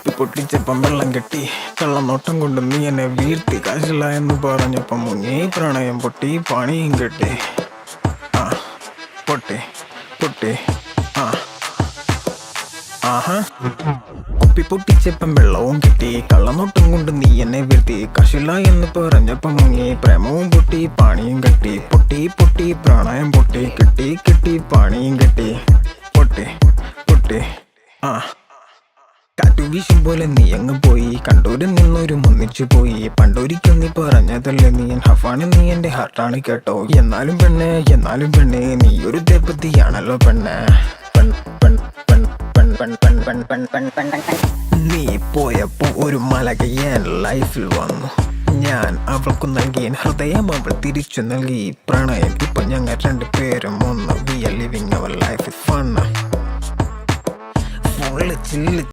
കുപ്പി പൊട്ടിച്ചപ്പം വെള്ളം കെട്ടി, കള്ളനോട്ടം കൊണ്ട് നീ എന്നെ വീഴ്ത്തി, കാശില്ല എന്ന് പറഞ്ഞപ്പം മുങ്ങി, പ്രണയം പൊട്ടി പണിയും കെട്ടി. പൊട്ടി പൊട്ടി ആഹാ. കുപ്പി പൊട്ടിച്ചപ്പം വെള്ളവും കിട്ടി, കള്ളനോട്ടം കൊണ്ട് നീ എന്നെ വീഴ്ത്തി, കാശില്ല എന്ന് പറഞ്ഞപ്പം മുങ്ങി, പ്രേമവും പൊട്ടി പണിയും കെട്ടി. പൊട്ടി പൊട്ടി പ്രണയം പൊട്ടി, കെട്ടി കെട്ടി പണിയും കെട്ടി. പൊട്ടി പൊട്ടി കാറ്റു വീശും പോലെ നീ അങ്ങ് പോയി, കണ്ടൂരിൽ നിന്നൊരു ഒന്നിച്ചു പോയി. പണ്ടൊരിക്കൽ നീ പറഞ്ഞതല്ലേ നീ എൻ ഹഫാണ്, നീ എന്റെ ഹാർട്ടാണ് കേട്ടോ. എന്നാലും പെണ്ണേ നീ ഒരു ദേവതയാണല്ലോ പെണ്ണേ. നീ പോയപ്പോ ഒരു മലകയൻ ലൈഫിൽ വന്നു, ഞാൻ അവൾക്കു നൽകിയ ഹൃദയം അവൾ തിരിച്ചു നൽകി. പ്രണയം ഇപ്പൊ ഞങ്ങൾ രണ്ടുപേരും ഒന്ന്, we are living our life fun.